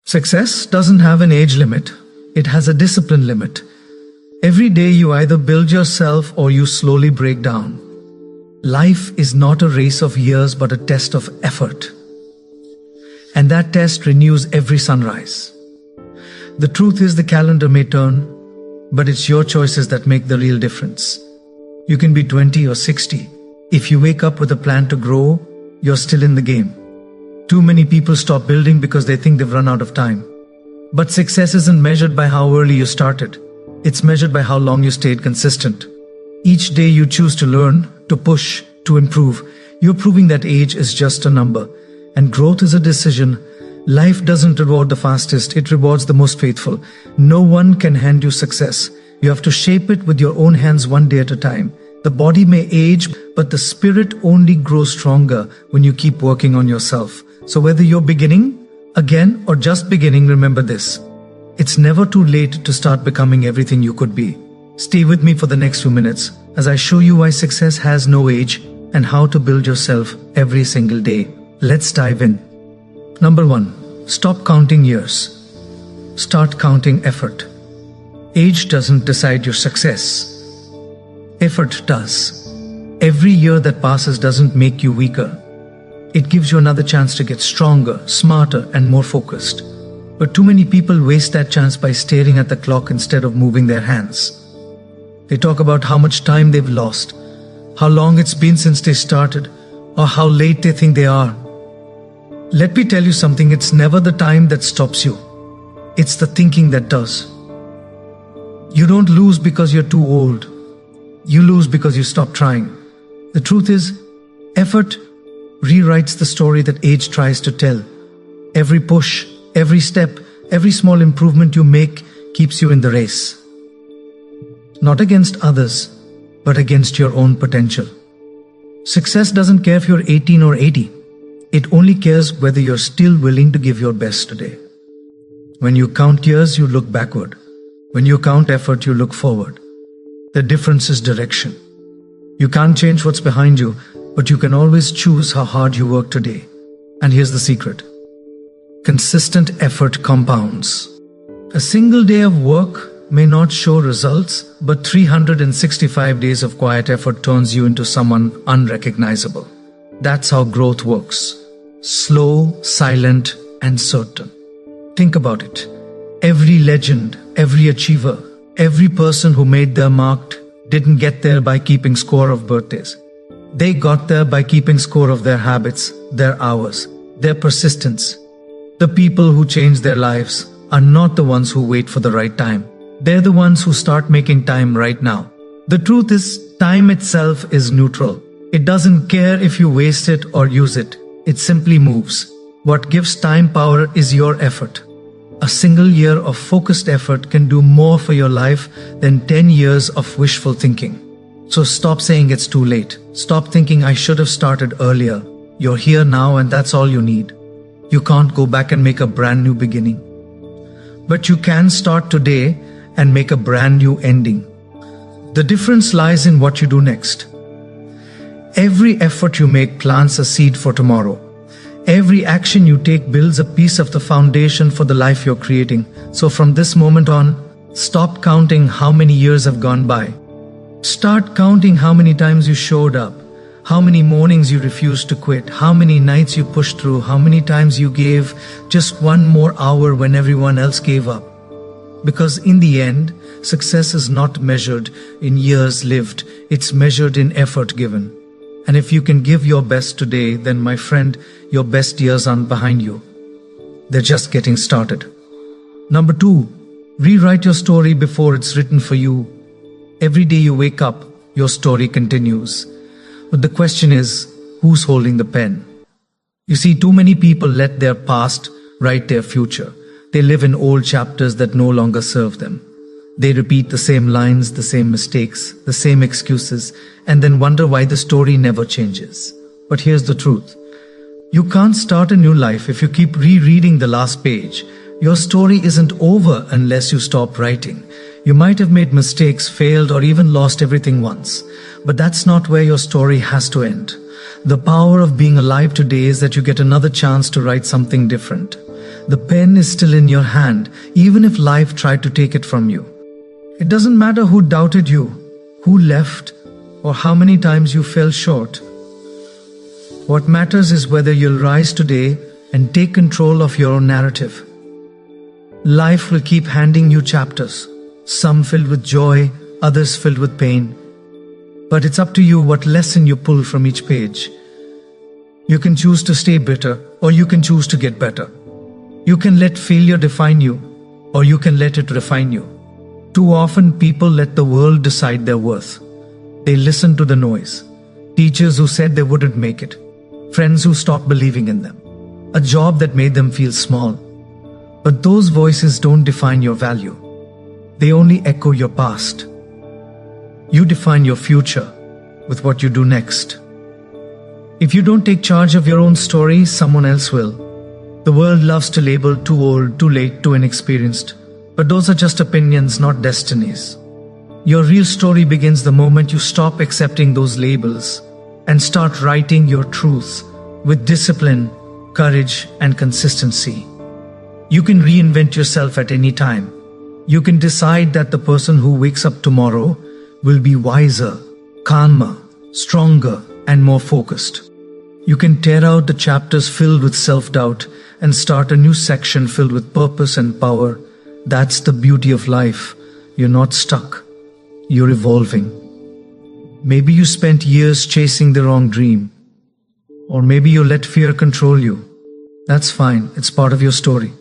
Success doesn't have an age limit, it has a discipline limit. Every day you either build yourself or you slowly break down. Life is not a race of years but a test of effort. And that test renews every sunrise. The truth is the calendar may turn, but it's your choices that make the real difference. You can be 20 or 60. If you wake up with a plan to grow, you're still in the game. Too many people stop building because they think they've run out of time. But success isn't measured by how early you started. It's measured by how long you stayed consistent. Each day you choose to learn, to push, to improve, you're proving that age is just a number. And growth is a decision. Life doesn't reward the fastest, it rewards the most faithful. No one can hand you success. You have to shape it with your own hands one day at a time. The body may age, but the spirit only grows stronger when you keep working on yourself. So whether you're beginning again or just beginning, remember this. It's never too late to start becoming everything you could be. Stay with me for the next few minutes as I show you why success has no age and how to build yourself every single day. Let's dive in. Number 1. Stop counting years. Start counting effort. Age doesn't decide your success. Effort does. Every year that passes doesn't make you weaker. It gives you another chance to get stronger, smarter, and more focused. But too many people waste that chance by staring at the clock instead of moving their hands. They talk about how much time they've lost, how long it's been since they started, or how late they think they are. Let me tell you something, it's never the time that stops you. It's the thinking that does. You don't lose because you're too old. You lose because you stop trying. The truth is, effort rewrites the story that age tries to tell. Every push, every step, every small improvement you make keeps you in the race. Not against others, but against your own potential. Success doesn't care if you're 18 or 80. It only cares whether you're still willing to give your best today. When you count years, you look backward. When you count effort, you look forward. The difference is direction. You can't change what's behind you, but you can always choose how hard you work today. And here's the secret. Consistent effort compounds. A single day of work may not show results, but 365 days of quiet effort turns you into someone unrecognizable. That's how growth works. Slow, silent, and certain. Think about it. Every legend, every achiever, every person who made their mark didn't get there by keeping score of birthdays. They got there by keeping score of their habits, their hours, their persistence. The people who change their lives are not the ones who wait for the right time. They're the ones who start making time right now. The truth is, time itself is neutral. It doesn't care if you waste it or use it. It simply moves. What gives time power is your effort. A single year of focused effort can do more for your life than 10 years of wishful thinking. So stop saying it's too late. Stop thinking I should have started earlier. You're here now and that's all you need. You can't go back and make a brand new beginning. But you can start today and make a brand new ending. The difference lies in what you do next. Every effort you make plants a seed for tomorrow. Every action you take builds a piece of the foundation for the life you're creating. So from this moment on, stop counting how many years have gone by. Start counting how many times you showed up, how many mornings you refused to quit, how many nights you pushed through, how many times you gave just one more hour when everyone else gave up. Because in the end, success is not measured in years lived, it's measured in effort given. And if you can give your best today, then my friend, your best years aren't behind you. They're just getting started. Number 2, rewrite your story before it's written for you. Every day you wake up, your story continues. But the question is, who's holding the pen? You see, too many people let their past write their future. They live in old chapters that no longer serve them. They repeat the same lines, the same mistakes, the same excuses, and then wonder why the story never changes. But here's the truth. You can't start a new life if you keep rereading the last page. Your story isn't over unless you stop writing. You might have made mistakes, failed, or even lost everything once. But that's not where your story has to end. The power of being alive today is that you get another chance to write something different. The pen is still in your hand, even if life tried to take it from you. It doesn't matter who doubted you, who left, or how many times you fell short. What matters is whether you'll rise today and take control of your own narrative. Life will keep handing you chapters, some filled with joy, others filled with pain. But it's up to you what lesson you pull from each page. You can choose to stay bitter, or you can choose to get better. You can let failure define you, or you can let it refine you. Too often people let the world decide their worth. They listen to the noise. Teachers who said they wouldn't make it. Friends who stopped believing in them. A job that made them feel small. But those voices don't define your value. They only echo your past. You define your future with what you do next. If you don't take charge of your own story, someone else will. The world loves to label too old, too late, too inexperienced. But those are just opinions, not destinies. Your real story begins the moment you stop accepting those labels and start writing your truth with discipline, courage, and consistency. You can reinvent yourself at any time. You can decide that the person who wakes up tomorrow will be wiser, calmer, stronger, and more focused. You can tear out the chapters filled with self-doubt and start a new section filled with purpose and power. That's the beauty of life. You're not stuck. You're evolving. Maybe you spent years chasing the wrong dream. Or maybe you let fear control you. That's fine. It's part of your story.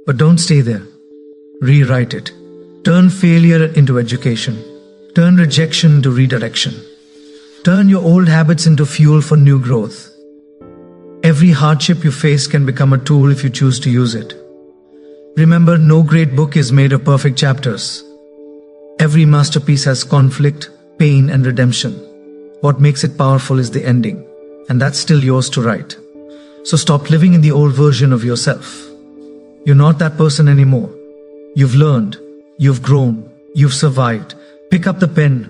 But don't stay there. Rewrite it. Turn failure into education. Turn rejection into redirection. Turn your old habits into fuel for new growth. Every hardship you face can become a tool if you choose to use it. Remember, no great book is made of perfect chapters. Every masterpiece has conflict, pain, and redemption. What makes it powerful is the ending, and that's still yours to write. So stop living in the old version of yourself. You're not that person anymore. You've learned, you've grown, you've survived. Pick up the pen,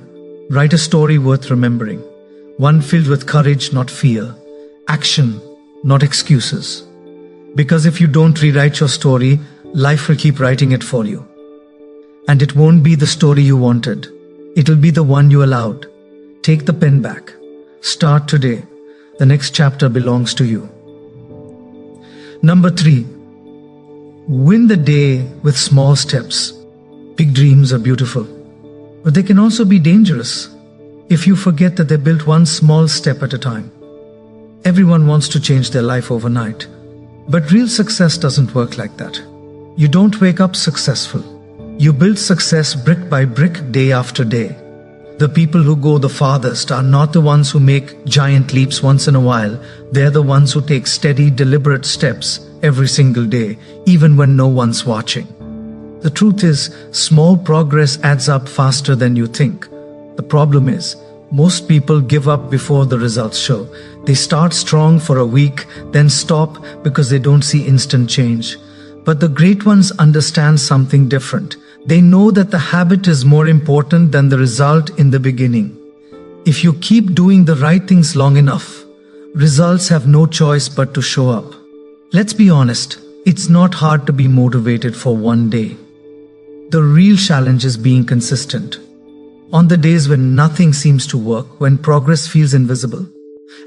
write a story worth remembering. One filled with courage, not fear. Action, not excuses. Because if you don't rewrite your story, life will keep writing it for you. And it won't be the story you wanted. It'll be the one you allowed. Take the pen back. Start today. The next chapter belongs to you. Number 3. Win the day with small steps. Big dreams are beautiful, but they can also be dangerous if you forget that they're built one small step at a time. Everyone wants to change their life overnight, but real success doesn't work like that. You don't wake up successful. You build success brick by brick, day after day. The people who go the farthest are not the ones who make giant leaps once in a while. They're the ones who take steady, deliberate steps every single day, even when no one's watching. The truth is, small progress adds up faster than you think. The problem is, most people give up before the results show. They start strong for a week, then stop because they don't see instant change. But the great ones understand something different. They know that the habit is more important than the result in the beginning. If you keep doing the right things long enough, results have no choice but to show up. Let's be honest, it's not hard to be motivated for one day. The real challenge is being consistent. On the days when nothing seems to work, when progress feels invisible,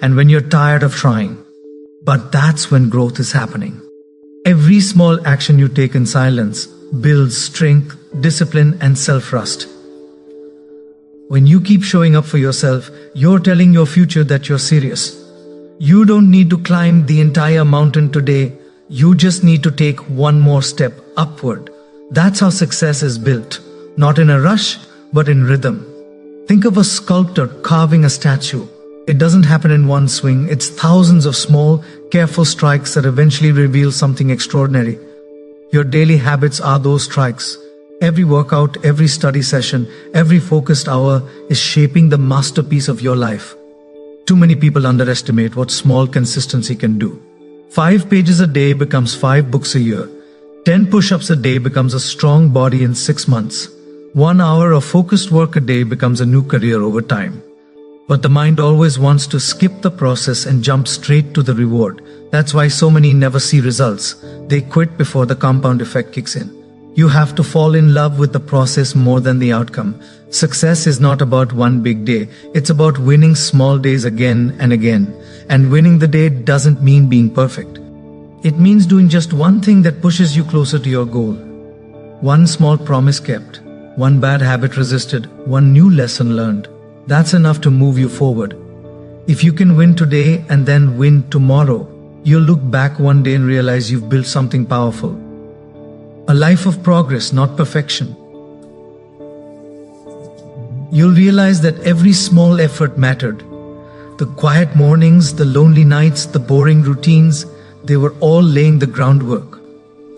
and when you're tired of trying. But that's when growth is happening. Every small action you take in silence builds strength, discipline, and self-trust. When you keep showing up for yourself, you're telling your future that you're serious. You don't need to climb the entire mountain today. You just need to take one more step upward. That's how success is built. Not in a rush, but in rhythm. Think of a sculptor carving a statue. It doesn't happen in one swing. It's thousands of small, careful strikes that eventually reveal something extraordinary. Your daily habits are those strikes. Every workout, every study session, every focused hour is shaping the masterpiece of your life. Too many people underestimate what small consistency can do. 5 pages a day becomes 5 books a year. 10 push-ups a day becomes a strong body in 6 months. 1 hour of focused work a day becomes a new career over time. But the mind always wants to skip the process and jump straight to the reward. That's why so many never see results. They quit before the compound effect kicks in. You have to fall in love with the process more than the outcome. Success is not about one big day. It's about winning small days again and again. And winning the day doesn't mean being perfect. It means doing just one thing that pushes you closer to your goal. One small promise kept, one bad habit resisted, one new lesson learned. That's enough to move you forward. If you can win today and then win tomorrow, you'll look back one day and realize you've built something powerful. A life of progress, not perfection. You'll realize that every small effort mattered. The quiet mornings, the lonely nights, the boring routines, they were all laying the groundwork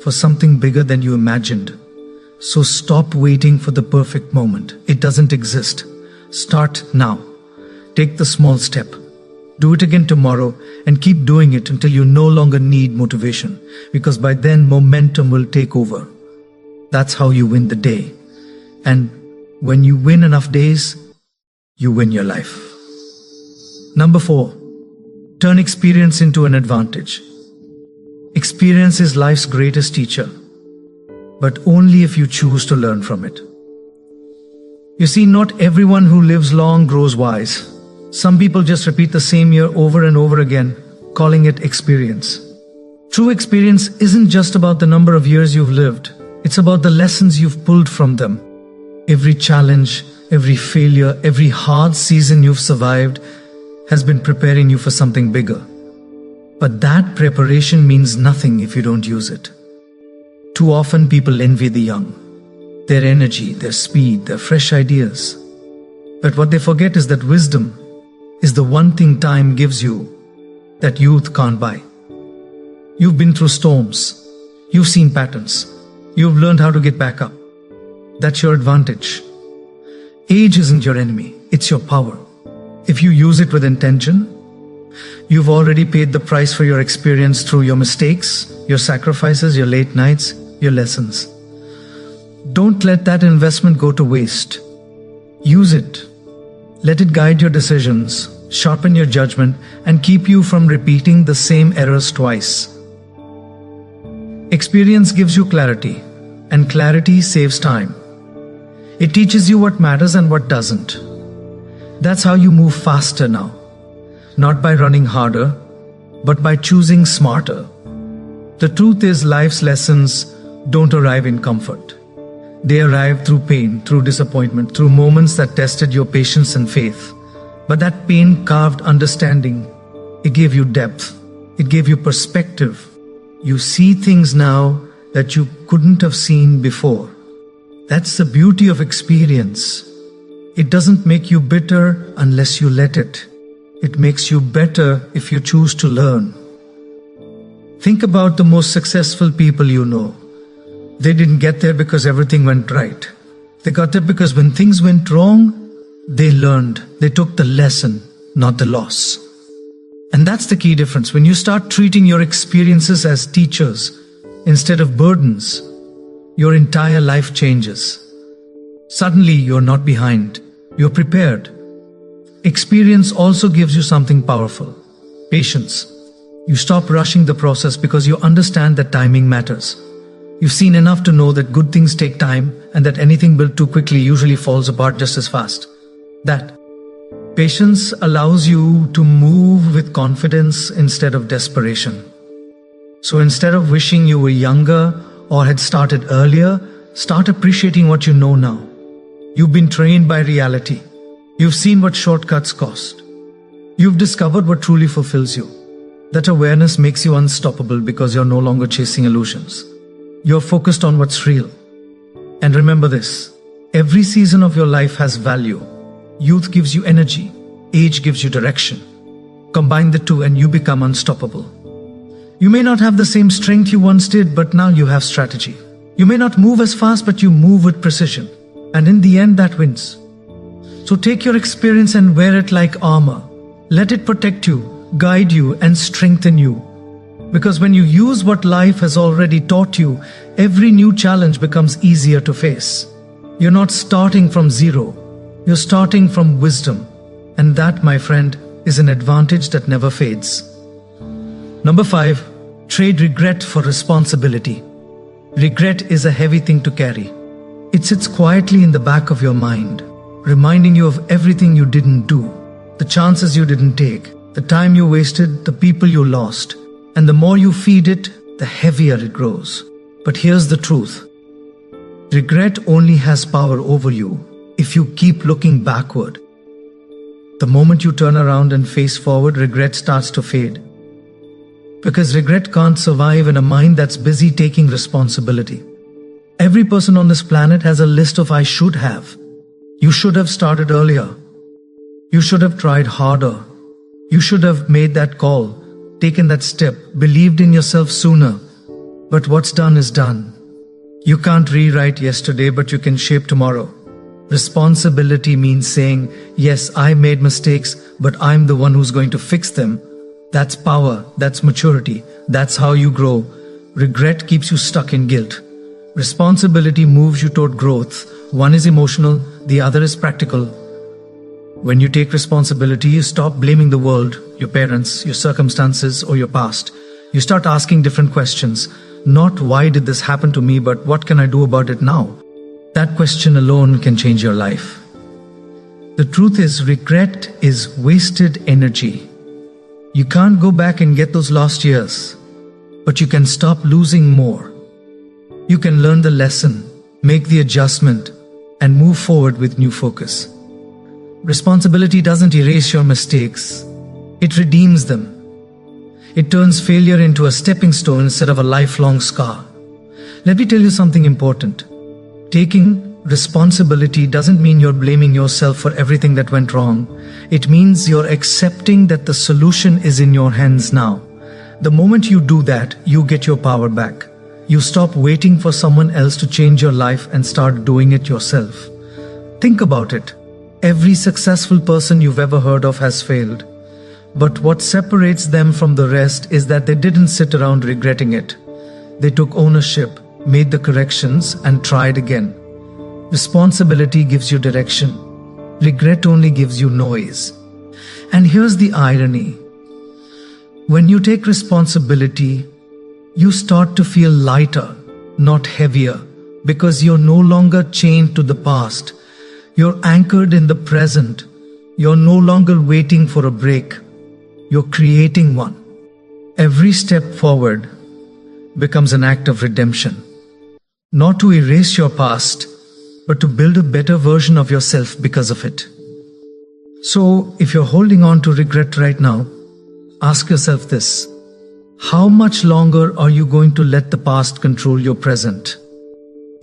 for something bigger than you imagined. So stop waiting for the perfect moment. It doesn't exist. Start now. Take the small step. Do it again tomorrow and keep doing it until you no longer need motivation, because by then momentum will take over. That's how you win the day. And when you win enough days, you win your life. Number 4, turn experience into an advantage. Experience is life's greatest teacher, but only if you choose to learn from it. You see, not everyone who lives long grows wise. Some people just repeat the same year over and over again, calling it experience. True experience isn't just about the number of years you've lived. It's about the lessons you've pulled from them. Every challenge, every failure, every hard season you've survived has been preparing you for something bigger. But that preparation means nothing if you don't use it. Too often people envy the young. Their energy, their speed, their fresh ideas. But what they forget is that wisdom is the one thing time gives you that youth can't buy. You've been through storms. You've seen patterns. You've learned how to get back up. That's your advantage. Age isn't your enemy, it's your power. If you use it with intention, you've already paid the price for your experience through your mistakes, your sacrifices, your late nights, your lessons. Don't let that investment go to waste. Use it. Let it guide your decisions, sharpen your judgment, and keep you from repeating the same errors twice. Experience gives you clarity, and clarity saves time. It teaches you what matters and what doesn't. That's how you move faster now. Not by running harder, but by choosing smarter. The truth is, life's lessons don't arrive in comfort. They arrive through pain, through disappointment, through moments that tested your patience and faith. But that pain carved understanding. It gave you depth. It gave you perspective. You see things now that you couldn't have seen before. That's the beauty of experience. It doesn't make you bitter unless you let it. It makes you better if you choose to learn. Think about the most successful people you know. They didn't get there because everything went right. They got there because when things went wrong, they learned. They took the lesson, not the loss. And that's the key difference. When you start treating your experiences as teachers instead of burdens, your entire life changes. Suddenly, you're not behind. You're prepared. Experience also gives you something powerful. Patience. You stop rushing the process because you understand that timing matters. You've seen enough to know that good things take time and that anything built too quickly usually falls apart just as fast. That patience allows you to move with confidence instead of desperation. So instead of wishing you were younger or had started earlier, start appreciating what you know now. You've been trained by reality. You've seen what shortcuts cost. You've discovered what truly fulfills you. That awareness makes you unstoppable because you're no longer chasing illusions. You're focused on what's real. And remember this, every season of your life has value. Youth gives you energy. Age gives you direction. Combine the two and you become unstoppable. You may not have the same strength you once did, but now you have strategy. You may not move as fast, but you move with precision. And in the end, that wins. So take your experience and wear it like armor. Let it protect you, guide you, and strengthen you. Because when you use what life has already taught you, every new challenge becomes easier to face. You're not starting from zero. You're starting from wisdom. And that, my friend, is an advantage that never fades. Number 5, trade regret for responsibility. Regret is a heavy thing to carry. It sits quietly in the back of your mind, reminding you of everything you didn't do, the chances you didn't take, the time you wasted, the people you lost. And the more you feed it, the heavier it grows. But here's the truth. Regret only has power over you if you keep looking backward. The moment you turn around and face forward, regret starts to fade. Because regret can't survive in a mind that's busy taking responsibility. Every person on this planet has a list of I should have. You should have started earlier. You should have tried harder. You should have made that call, taken that step, believed in yourself sooner. But what's done is done. You can't rewrite yesterday, but you can shape tomorrow. Responsibility means saying, yes, I made mistakes, but I'm the one who's going to fix them. That's power, that's maturity, that's how you grow. Regret keeps you stuck in guilt. Responsibility moves you toward growth. One is emotional, the other is practical. When you take responsibility, you stop blaming the world, your parents, your circumstances, or your past. You start asking different questions. Not why did this happen to me, but what can I do about it now? That question alone can change your life. The truth is, regret is wasted energy. You can't go back and get those lost years, but you can stop losing more. You can learn the lesson, make the adjustment, and move forward with new focus. Responsibility doesn't erase your mistakes. It redeems them. It turns failure into a stepping stone instead of a lifelong scar. Let me tell you something important. Taking responsibility doesn't mean you're blaming yourself for everything that went wrong. It means you're accepting that the solution is in your hands now. The moment you do that, you get your power back. You stop waiting for someone else to change your life and start doing it yourself. Think about it. Every successful person you've ever heard of has failed. But what separates them from the rest is that they didn't sit around regretting it. They took ownership, made the corrections, and tried again. Responsibility gives you direction. Regret only gives you noise. And here's the irony. When you take responsibility, you start to feel lighter, not heavier, because you're no longer chained to the past. You're anchored in the present. You're no longer waiting for a break. You're creating one. Every step forward becomes an act of redemption. Not to erase your past, but to build a better version of yourself because of it. So, if you're holding on to regret right now, ask yourself this. How much longer are you going to let the past control your present?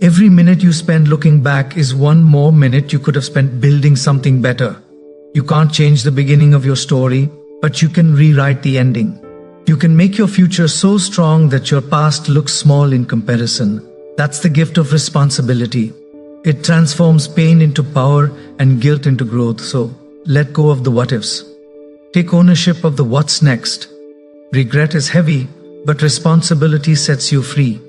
Every minute you spend looking back is one more minute you could have spent building something better. You can't change the beginning of your story, but you can rewrite the ending. You can make your future so strong that your past looks small in comparison. That's the gift of responsibility. It transforms pain into power and guilt into growth. So, let go of the what ifs. Take ownership of the what's next. Regret is heavy, but responsibility sets you free.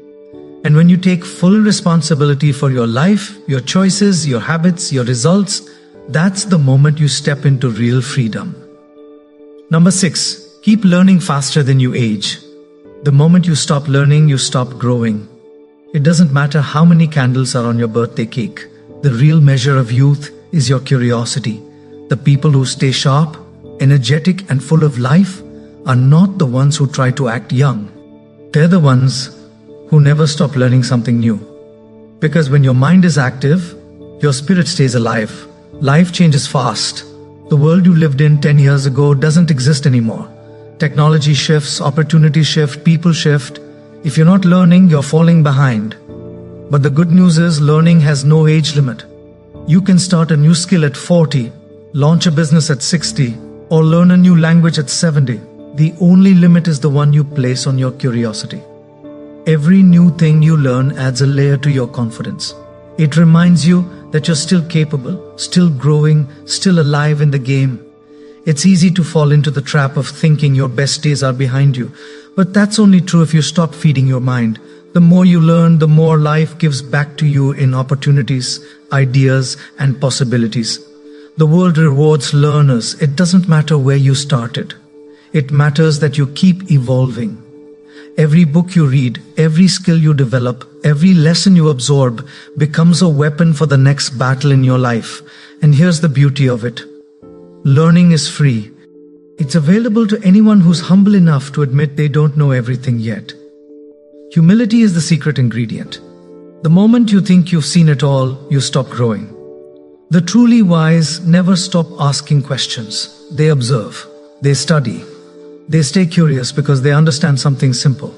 And when you take full responsibility for your life, your choices, your habits, your results, that's the moment you step into real freedom. Number 6, keep learning faster than you age. The moment you stop learning, you stop growing. It doesn't matter how many candles are on your birthday cake. The real measure of youth is your curiosity. The people who stay sharp, energetic, and full of life are not the ones who try to act young. They're the ones who never stop learning something new. Because when your mind is active, your spirit stays alive. Life changes fast. The world you lived in 10 years ago doesn't exist anymore. Technology shifts, opportunities shift, people shift. If you're not learning, you're falling behind. But the good news is learning has no age limit. You can start a new skill at 40, launch a business at 60, or learn a new language at 70. The only limit is the one you place on your curiosity. Every new thing you learn adds a layer to your confidence. It reminds you that you're still capable, still growing, still alive in the game. It's easy to fall into the trap of thinking your best days are behind you. But that's only true if you stop feeding your mind. The more you learn, the more life gives back to you in opportunities, ideas, and possibilities. The world rewards learners. It doesn't matter where you started. It matters that you keep evolving. Every book you read, every skill you develop, every lesson you absorb becomes a weapon for the next battle in your life. And here's the beauty of it. Learning is free. It's available to anyone who's humble enough to admit they don't know everything yet. Humility is the secret ingredient. The moment you think you've seen it all, you stop growing. The truly wise never stop asking questions. They observe. They study. They stay curious because they understand something simple.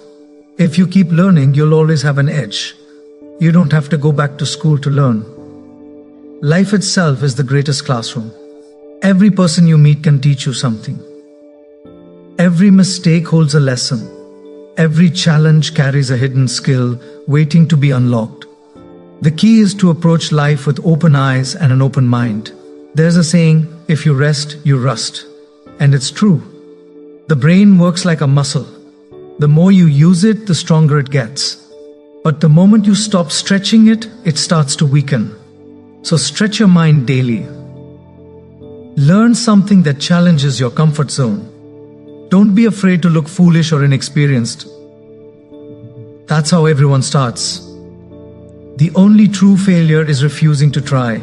If you keep learning, you'll always have an edge. You don't have to go back to school to learn. Life itself is the greatest classroom. Every person you meet can teach you something. Every mistake holds a lesson. Every challenge carries a hidden skill waiting to be unlocked. The key is to approach life with open eyes and an open mind. There's a saying, if you rest, you rust. And it's true. The brain works like a muscle. The more you use it, the stronger it gets. But the moment you stop stretching it, it starts to weaken. So stretch your mind daily. Learn something that challenges your comfort zone. Don't be afraid to look foolish or inexperienced. That's how everyone starts. The only true failure is refusing to try.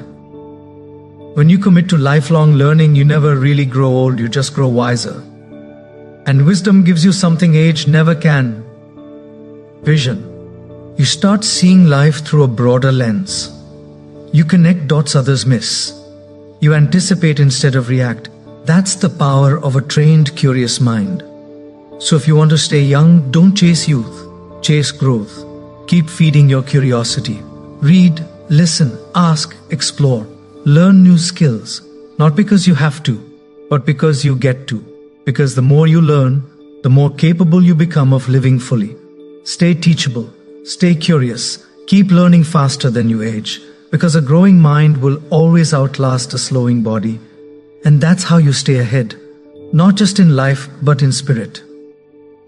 When you commit to lifelong learning, you never really grow old, you just grow wiser. And wisdom gives you something age never can. Vision. You start seeing life through a broader lens. You connect dots others miss. You anticipate instead of react. That's the power of a trained, curious mind. So if you want to stay young, don't chase youth. Chase growth. Keep feeding your curiosity. Read, listen, ask, explore. Learn new skills. Not because you have to, but because you get to. Because the more you learn, the more capable you become of living fully. Stay teachable. Stay curious. Keep learning faster than you age. Because a growing mind will always outlast a slowing body. And that's how you stay ahead. Not just in life, but in spirit.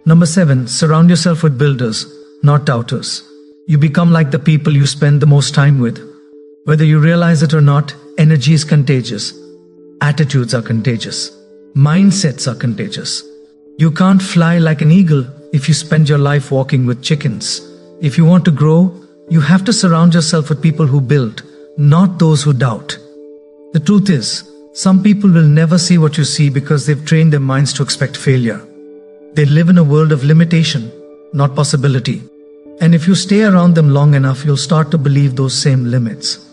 Number 7, surround yourself with builders, not doubters. You become like the people you spend the most time with. Whether you realize it or not, energy is contagious. Attitudes are contagious. Mindsets are contagious. You can't fly like an eagle if you spend your life walking with chickens. If you want to grow, you have to surround yourself with people who build, not those who doubt. The truth is, some people will never see what you see because they've trained their minds to expect failure. They live in a world of limitation, not possibility. And if you stay around them long enough, you'll start to believe those same limits.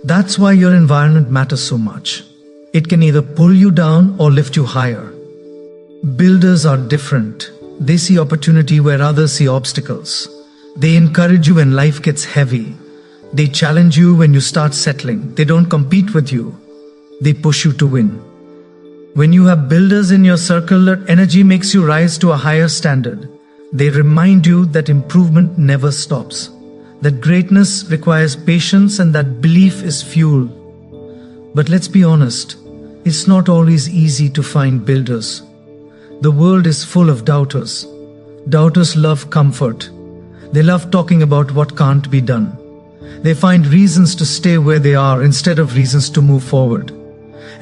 That's why your environment matters so much. It can either pull you down or lift you higher. Builders are different. They see opportunity where others see obstacles. They encourage you when life gets heavy. They challenge you when you start settling. They don't compete with you. They push you to win. When you have builders in your circle, that energy makes you rise to a higher standard. They remind you that improvement never stops, that greatness requires patience and that belief is fuel. But let's be honest, it's not always easy to find builders. The world is full of doubters. Doubters love comfort. They love talking about what can't be done. They find reasons to stay where they are instead of reasons to move forward.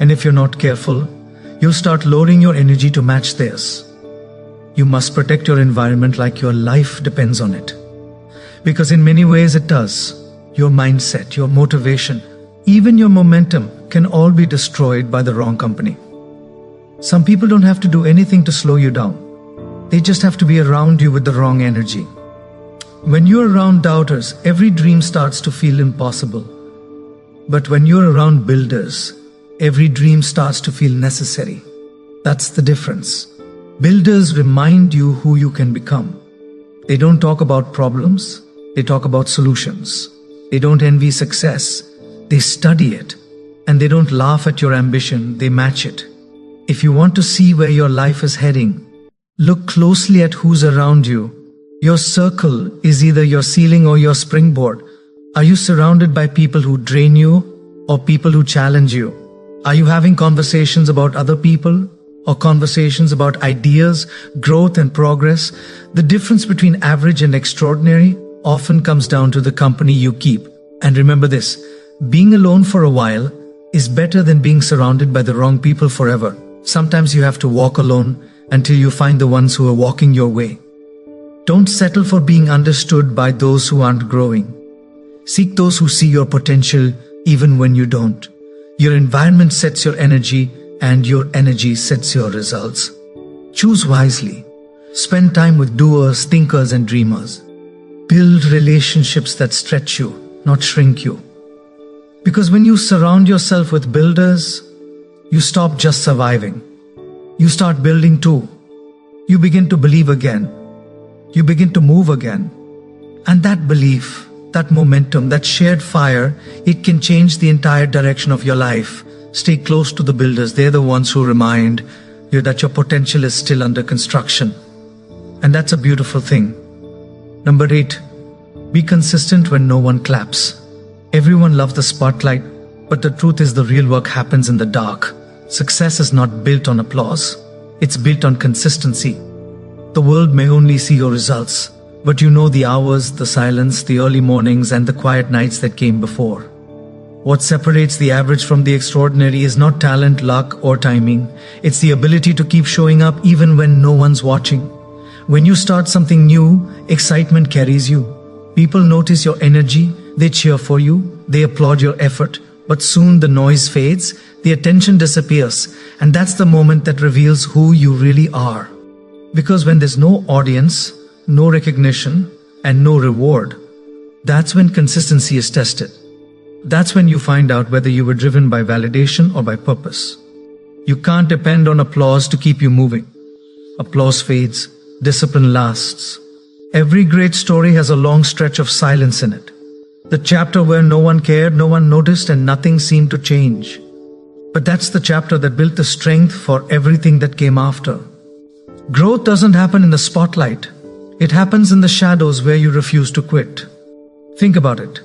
And if you're not careful, you'll start lowering your energy to match theirs. You must protect your environment like your life depends on it. Because in many ways it does. Your mindset, your motivation, even your momentum can all be destroyed by the wrong company. Some people don't have to do anything to slow you down. They just have to be around you with the wrong energy. When you're around doubters, every dream starts to feel impossible. But when you're around builders, every dream starts to feel necessary. That's the difference. Builders remind you who you can become. They don't talk about problems, they talk about solutions. They don't envy success, they study it. And they don't laugh at your ambition, they match it. If you want to see where your life is heading, look closely at who's around you. Your circle is either your ceiling or your springboard. Are you surrounded by people who drain you or people who challenge you? Are you having conversations about other people or conversations about ideas, growth and progress? The difference between average and extraordinary often comes down to the company you keep. And remember this, being alone for a while is better than being surrounded by the wrong people forever. Sometimes you have to walk alone until you find the ones who are walking your way. Don't settle for being understood by those who aren't growing. Seek those who see your potential even when you don't. Your environment sets your energy, and your energy sets your results. Choose wisely. Spend time with doers, thinkers, and dreamers. Build relationships that stretch you, not shrink you. Because when you surround yourself with builders, you stop just surviving. You start building too. You begin to believe again. You begin to move again. And that belief, that momentum, that shared fire, it can change the entire direction of your life. Stay close to the builders. They're the ones who remind you that your potential is still under construction. And that's a beautiful thing. Number 8, be consistent when no one claps. Everyone loves the spotlight, but the truth is the real work happens in the dark. Success is not built on applause. It's built on consistency. The world may only see your results, but you know the hours, the silence, the early mornings, and the quiet nights that came before. What separates the average from the extraordinary is not talent, luck, or timing. It's the ability to keep showing up even when no one's watching. When you start something new, excitement carries you. People notice your energy, they cheer for you, they applaud your effort. But soon the noise fades, the attention disappears, and that's the moment that reveals who you really are. Because when there's no audience, no recognition, and no reward, that's when consistency is tested. That's when you find out whether you were driven by validation or by purpose. You can't depend on applause to keep you moving. Applause fades, discipline lasts. Every great story has a long stretch of silence in it. The chapter where no one cared, no one noticed, and nothing seemed to change. But that's the chapter that built the strength for everything that came after. Growth doesn't happen in the spotlight. It happens in the shadows where you refuse to quit. Think about it.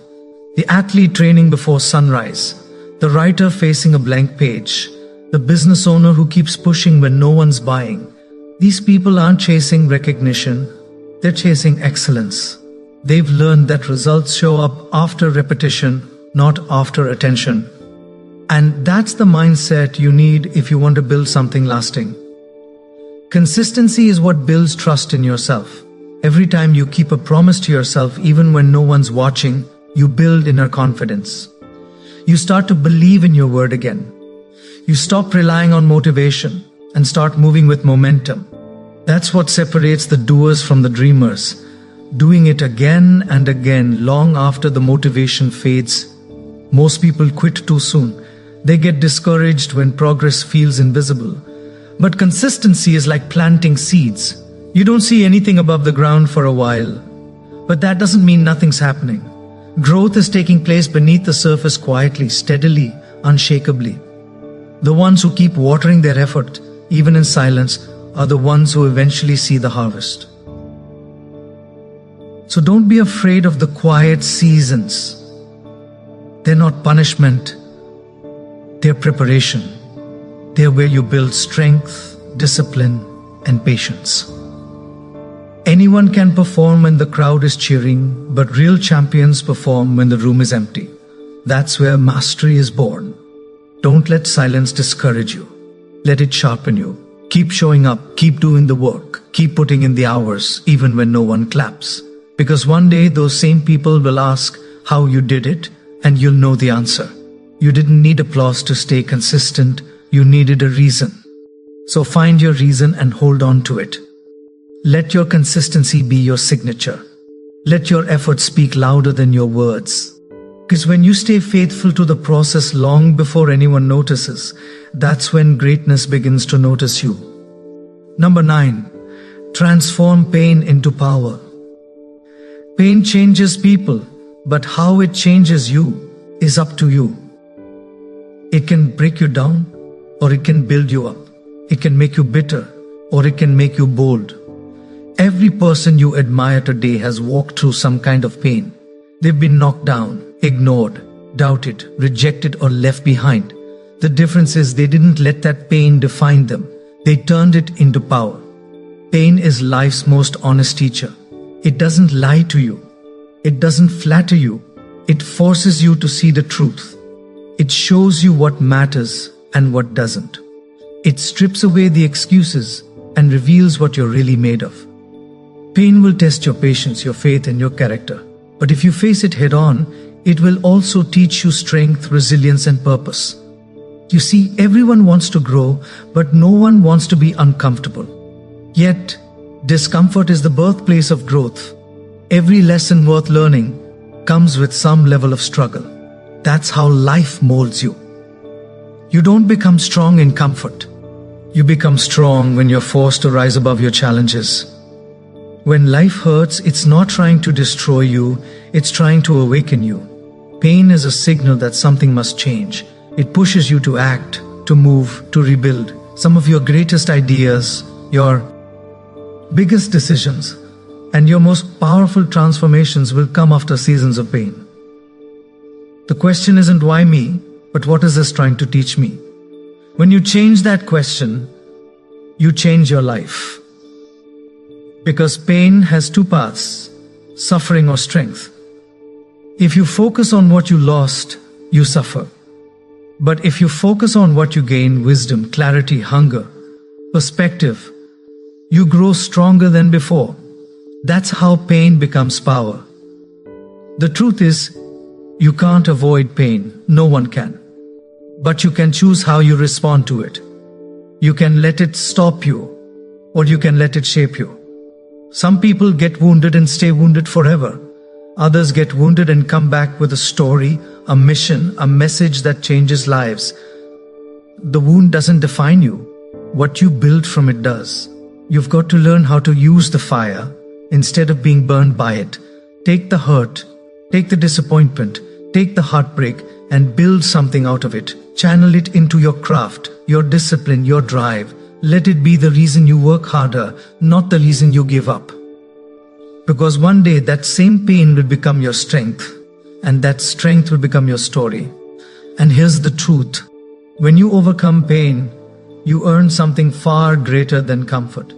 The athlete training before sunrise, the writer facing a blank page, the business owner who keeps pushing when no one's buying. These people aren't chasing recognition, they're chasing excellence. They've learned that results show up after repetition, not after attention. And that's the mindset you need if you want to build something lasting. Consistency is what builds trust in yourself. Every time you keep a promise to yourself, even when no one's watching, you build inner confidence. You start to believe in your word again. You stop relying on motivation and start moving with momentum. That's what separates the doers from the dreamers. Doing it again and again, long after the motivation fades. Most people quit too soon. They get discouraged when progress feels invisible. But consistency is like planting seeds. You don't see anything above the ground for a while. But that doesn't mean nothing's happening. Growth is taking place beneath the surface quietly, steadily, unshakably. The ones who keep watering their effort, even in silence, are the ones who eventually see the harvest. So don't be afraid of the quiet seasons. They're not punishment. They're preparation. They're where you build strength, discipline, and patience. Anyone can perform when the crowd is cheering, but real champions perform when the room is empty. That's where mastery is born. Don't let silence discourage you. Let it sharpen you. Keep showing up, keep doing the work, keep putting in the hours, even when no one claps. Because one day those same people will ask how you did it, and you'll know the answer. You didn't need applause to stay consistent, you needed a reason. So find your reason and hold on to it. Let your consistency be your signature. Let your effort speak louder than your words. Because when you stay faithful to the process long before anyone notices, that's when greatness begins to notice you. Number 9, transform pain into power. Pain changes people, but how it changes you is up to you. It can break you down, or it can build you up. It can make you bitter, or it can make you bold. Every person you admire today has walked through some kind of pain. They've been knocked down, ignored, doubted, rejected, or left behind. The difference is they didn't let that pain define them. They turned it into power. Pain is life's most honest teacher. It doesn't lie to you. It doesn't flatter you. It forces you to see the truth. It shows you what matters and what doesn't. It strips away the excuses and reveals what you're really made of. Pain will test your patience, your faith, and your character. But if you face it head on, it will also teach you strength, resilience, and purpose. You see, everyone wants to grow, but no one wants to be uncomfortable. Yet, discomfort is the birthplace of growth. Every lesson worth learning comes with some level of struggle. That's how life molds you. You don't become strong in comfort. You become strong when you're forced to rise above your challenges. When life hurts, it's not trying to destroy you, it's trying to awaken you. Pain is a signal that something must change. It pushes you to act, to move, to rebuild. Some of your greatest ideas, your biggest decisions, and your most powerful transformations will come after seasons of pain. The question isn't why me, but what is this trying to teach me? When you change that question, you change your life. Because pain has two paths, suffering or strength. If you focus on what you lost, you suffer. But if you focus on what you gain, wisdom, clarity, hunger, perspective, you grow stronger than before. That's how pain becomes power. The truth is, you can't avoid pain. No one can. But you can choose how you respond to it. You can let it stop you, or you can let it shape you. Some people get wounded and stay wounded forever. Others get wounded and come back with a story, a mission, a message that changes lives. The wound doesn't define you. What you build from it does. You've got to learn how to use the fire instead of being burned by it. Take the hurt, take the disappointment, take the heartbreak, and build something out of it. Channel it into your craft, your discipline, your drive. Let it be the reason you work harder, not the reason you give up. Because one day that same pain will become your strength, and that strength will become your story. And here's the truth. When you overcome pain, you earn something far greater than comfort.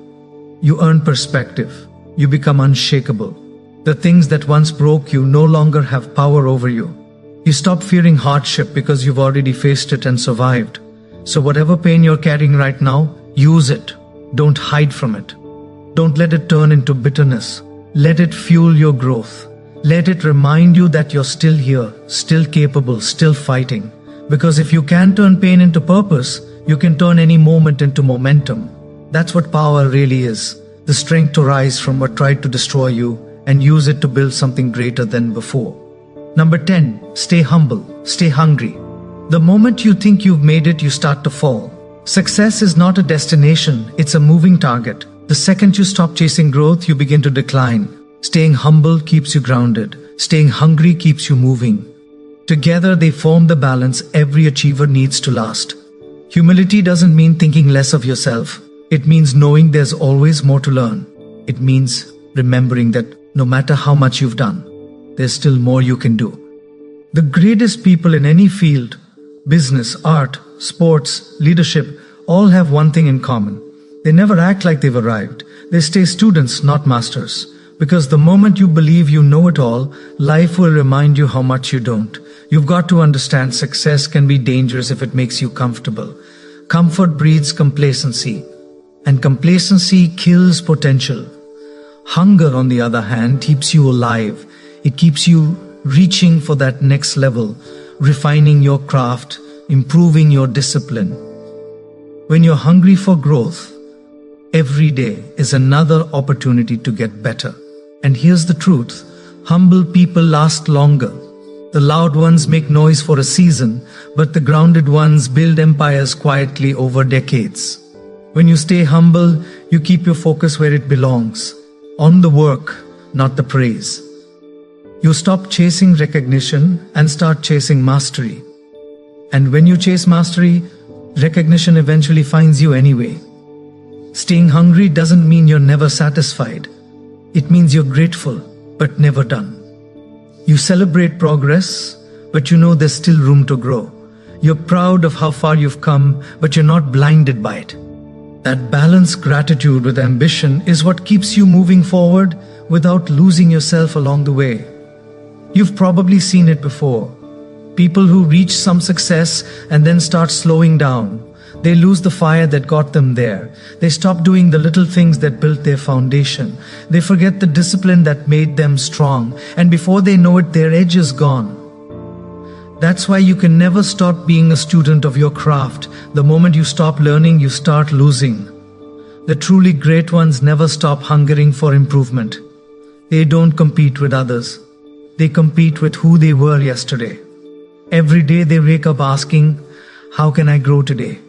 You earn perspective. You become unshakable. The things that once broke you no longer have power over you. You stop fearing hardship because you've already faced it and survived. So whatever pain you're carrying right now, use it. Don't hide from it. Don't let it turn into bitterness. Let it fuel your growth. Let it remind you that you're still here, still capable, still fighting. Because if you can turn pain into purpose, you can turn any moment into momentum. That's what power really is. The strength to rise from what tried to destroy you and use it to build something greater than before. Number 10, stay humble, stay hungry. The moment you think you've made it, you start to fall. Success is not a destination, it's a moving target. The second you stop chasing growth, you begin to decline. Staying humble keeps you grounded. Staying hungry keeps you moving. Together they form the balance every achiever needs to last. Humility doesn't mean thinking less of yourself. It means knowing there's always more to learn. It means remembering that no matter how much you've done, there's still more you can do. The greatest people in any field, business, art, sports, leadership, all have one thing in common. They never act like they've arrived. They stay students, not masters. Because the moment you believe you know it all, life will remind you how much you don't. You've got to understand success can be dangerous if it makes you comfortable. Comfort breeds complacency, and complacency kills potential. Hunger, on the other hand, keeps you alive. It keeps you reaching for that next level, refining your craft, improving your discipline. When you're hungry for growth, every day is another opportunity to get better. And here's the truth, humble people last longer. The loud ones make noise for a season, but the grounded ones build empires quietly over decades. When you stay humble, you keep your focus where it belongs, on the work, not the praise. You stop chasing recognition and start chasing mastery. And when you chase mastery, recognition eventually finds you anyway. Staying hungry doesn't mean you're never satisfied. It means you're grateful, but never done. You celebrate progress, but you know there's still room to grow. You're proud of how far you've come, but you're not blinded by it. That balanced gratitude with ambition is what keeps you moving forward without losing yourself along the way. You've probably seen it before. People who reach some success and then start slowing down. They lose the fire that got them there. They stop doing the little things that built their foundation. They forget the discipline that made them strong. And before they know it, their edge is gone. That's why you can never stop being a student of your craft. The moment you stop learning, you start losing. The truly great ones never stop hungering for improvement. They don't compete with others. They compete with who they were yesterday. Every day they wake up asking, how can I grow today?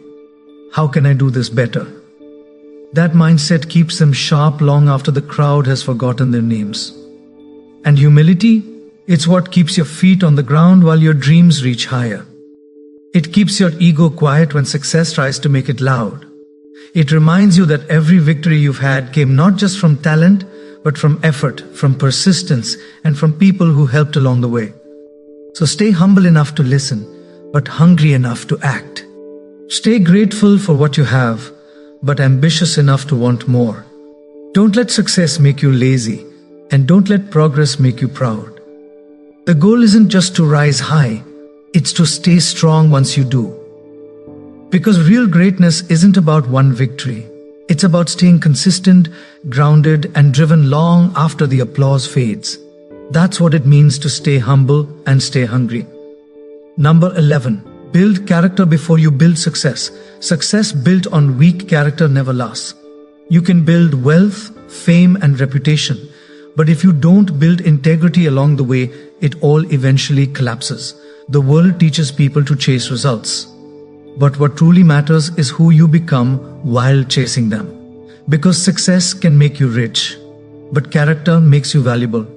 How can I do this better? That mindset keeps them sharp long after the crowd has forgotten their names. And humility, it's what keeps your feet on the ground while your dreams reach higher. It keeps your ego quiet when success tries to make it loud. It reminds you that every victory you've had came not just from talent, but from effort, from persistence, and from people who helped along the way. So stay humble enough to listen, but hungry enough to act. Stay grateful for what you have, but ambitious enough to want more. Don't let success make you lazy, and don't let progress make you proud. The goal isn't just to rise high, it's to stay strong once you do. Because real greatness isn't about one victory. It's about staying consistent, grounded, and driven long after the applause fades. That's what it means to stay humble and stay hungry. Number 11. Build character before you build success. Success built on weak character never lasts. You can build wealth, fame, and reputation, but if you don't build integrity along the way, it all eventually collapses. The world teaches people to chase results. But what truly matters is who you become while chasing them. Because success can make you rich, but character makes you valuable.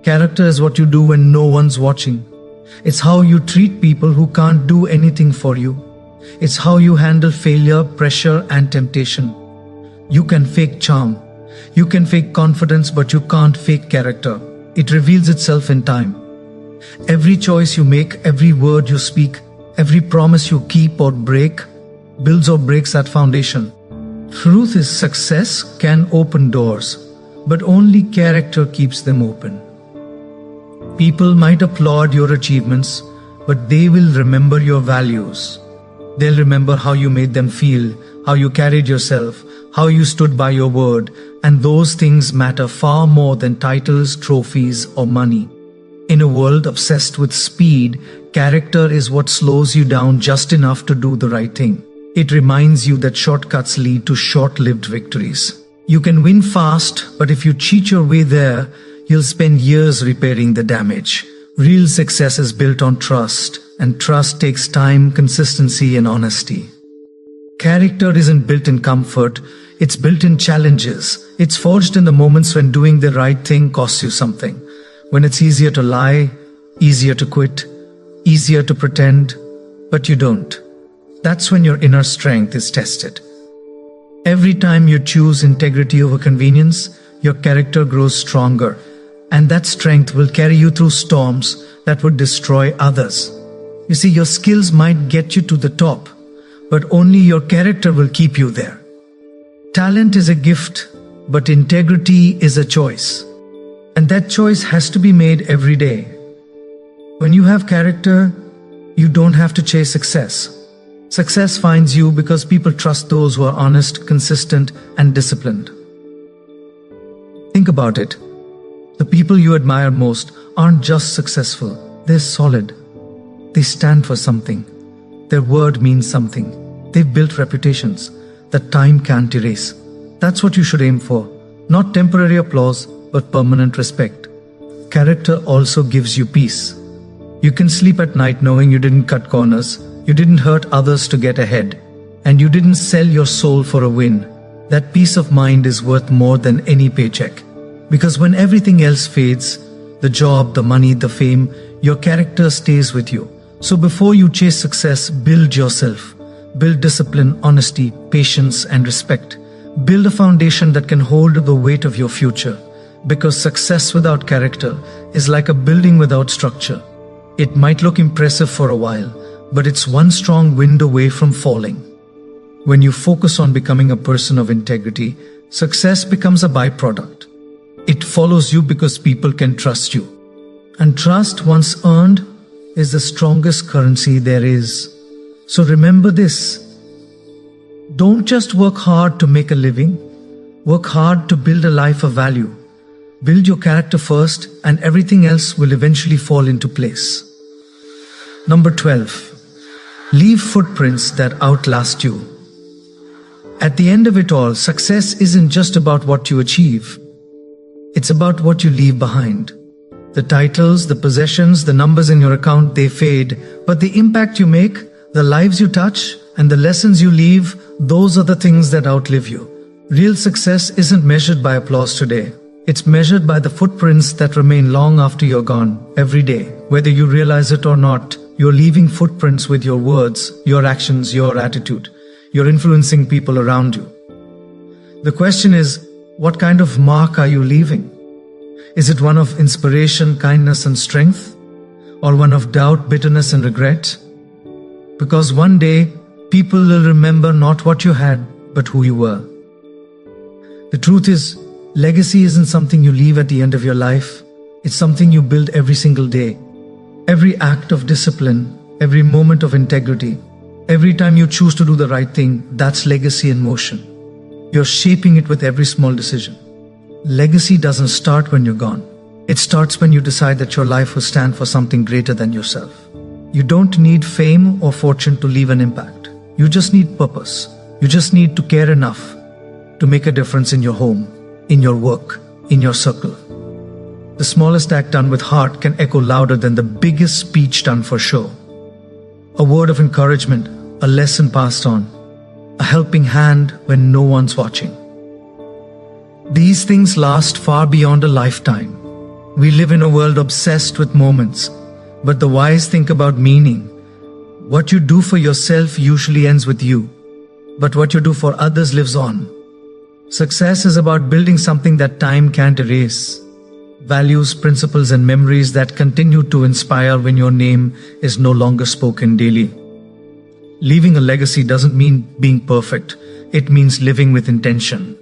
Character is what you do when no one's watching. It's how you treat people who can't do anything for you. It's how you handle failure, pressure, and temptation. You can fake charm. You can fake confidence, but you can't fake character. It reveals itself in time. Every choice you make, every word you speak, every promise you keep or break, builds or breaks that foundation. Truth is, success can open doors, but only character keeps them open. People might applaud your achievements, but they will remember your values. They'll remember how you made them feel, how you carried yourself, how you stood by your word, and those things matter far more than titles, trophies, or money. In a world obsessed with speed, character is what slows you down just enough to do the right thing. It reminds you that shortcuts lead to short-lived victories. You can win fast, but if you cheat your way there, you'll spend years repairing the damage. Real success is built on trust, and trust takes time, consistency, and honesty. Character isn't built in comfort, it's built in challenges. It's forged in the moments when doing the right thing costs you something. When it's easier to lie, easier to quit, easier to pretend, but you don't. That's when your inner strength is tested. Every time you choose integrity over convenience, your character grows stronger. And that strength will carry you through storms that would destroy others. You see, your skills might get you to the top, but only your character will keep you there. Talent is a gift, but integrity is a choice. And that choice has to be made every day. When you have character, you don't have to chase success. Success finds you because people trust those who are honest, consistent, and disciplined. Think about it. The people you admire most aren't just successful, they're solid. They stand for something. Their word means something. They've built reputations that time can't erase. That's what you should aim for. Not temporary applause, but permanent respect. Character also gives you peace. You can sleep at night knowing you didn't cut corners, you didn't hurt others to get ahead, and you didn't sell your soul for a win. That peace of mind is worth more than any paycheck. Because when everything else fades, the job, the money, the fame, your character stays with you. So before you chase success, build yourself. Build discipline, honesty, patience, and respect. Build a foundation that can hold the weight of your future. Because success without character is like a building without structure. It might look impressive for a while, but it's one strong wind away from falling. When you focus on becoming a person of integrity, success becomes a byproduct. It follows you because people can trust you. And trust, once earned, is the strongest currency there is. So remember this. Don't just work hard to make a living. Work hard to build a life of value. Build your character first, and everything else will eventually fall into place. Number 12. Leave footprints that outlast you. At the end of it all, success isn't just about what you achieve. It's about what you leave behind. The titles, the possessions, the numbers in your account, they fade. But the impact you make, the lives you touch, and the lessons you leave, those are the things that outlive you. Real success isn't measured by applause today. It's measured by the footprints that remain long after you're gone. Every day, whether you realize it or not, you're leaving footprints with your words, your actions, your attitude. You're influencing people around you. The question is, what kind of mark are you leaving? Is it one of inspiration, kindness, and strength? Or one of doubt, bitterness, and regret? Because one day, people will remember not what you had, but who you were. The truth is, legacy isn't something you leave at the end of your life. It's something you build every single day. Every act of discipline, every moment of integrity, every time you choose to do the right thing, that's legacy in motion. You're shaping it with every small decision. Legacy doesn't start when you're gone. It starts when you decide that your life will stand for something greater than yourself. You don't need fame or fortune to leave an impact. You just need purpose. You just need to care enough to make a difference in your home, in your work, in your circle. The smallest act done with heart can echo louder than the biggest speech done for show. A word of encouragement, a lesson passed on, a helping hand when no one's watching. These things last far beyond a lifetime. We live in a world obsessed with moments, but the wise think about meaning. What you do for yourself usually ends with you, but what you do for others lives on. Success is about building something that time can't erase. Values, principles, and memories that continue to inspire when your name is no longer spoken daily. Leaving a legacy doesn't mean being perfect. It means living with intention.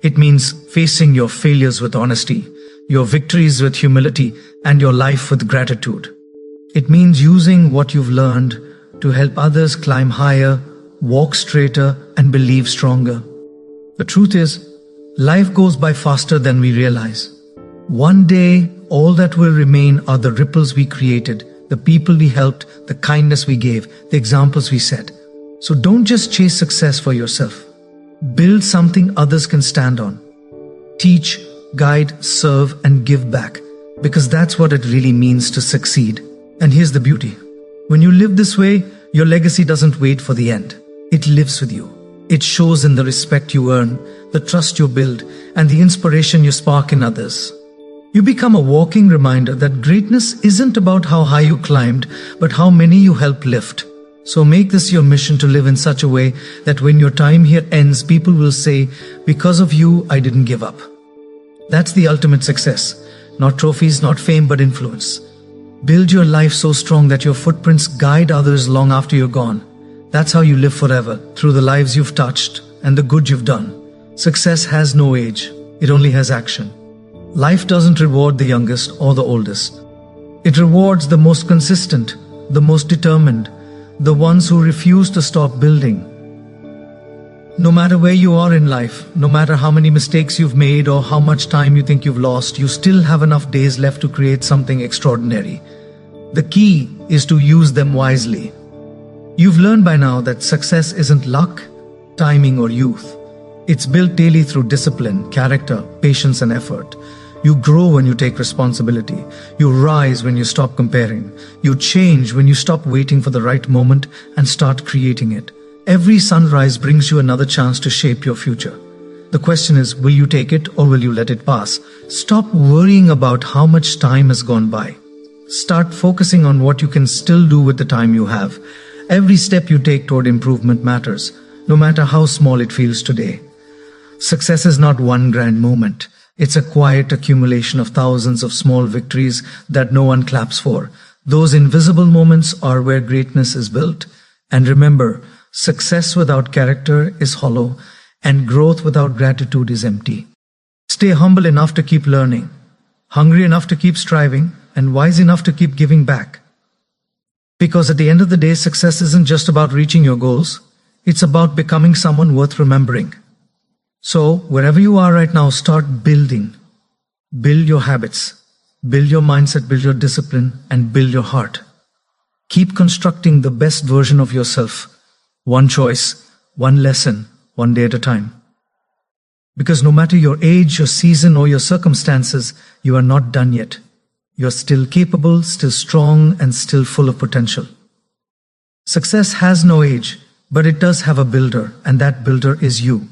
It means facing your failures with honesty, your victories with humility, and your life with gratitude. It means using what you've learned to help others climb higher, walk straighter, and believe stronger. The truth is, life goes by faster than we realize. One day, all that will remain are the ripples we created, the people we helped, the kindness we gave, the examples we set. So don't just chase success for yourself. Build something others can stand on. Teach, guide, serve, and give back, because that's what it really means to succeed. And here's the beauty. When you live this way, your legacy doesn't wait for the end. It lives with you. It shows in the respect you earn, the trust you build, and the inspiration you spark in others. You become a walking reminder that greatness isn't about how high you climbed, but how many you helped lift. So make this your mission to live in such a way that when your time here ends, people will say, because of you, I didn't give up. That's the ultimate success. Not trophies, not fame, but influence. Build your life so strong that your footprints guide others long after you're gone. That's how you live forever, through the lives you've touched and the good you've done. Success has no age. It only has action. Life doesn't reward the youngest or the oldest. It rewards the most consistent, the most determined, the ones who refuse to stop building. No matter where you are in life, no matter how many mistakes you've made or how much time you think you've lost, you still have enough days left to create something extraordinary. The key is to use them wisely. You've learned by now that success isn't luck, timing, or youth. It's built daily through discipline, character, patience, and effort. You grow when you take responsibility. You rise when you stop comparing. You change when you stop waiting for the right moment and start creating it. Every sunrise brings you another chance to shape your future. The question is, will you take it or will you let it pass? Stop worrying about how much time has gone by. Start focusing on what you can still do with the time you have. Every step you take toward improvement matters, no matter how small it feels today. Success is not one grand moment. It's a quiet accumulation of thousands of small victories that no one claps for. Those invisible moments are where greatness is built. And remember, success without character is hollow, and growth without gratitude is empty. Stay humble enough to keep learning, hungry enough to keep striving, and wise enough to keep giving back. Because at the end of the day, success isn't just about reaching your goals, it's about becoming someone worth remembering. So, wherever you are right now, start building. Build your habits, build your mindset, build your discipline, and build your heart. Keep constructing the best version of yourself, one choice, one lesson, one day at a time. Because no matter your age, your season, or your circumstances, you are not done yet. You're still capable, still strong, and still full of potential. Success has no age, but it does have a builder, and that builder is you.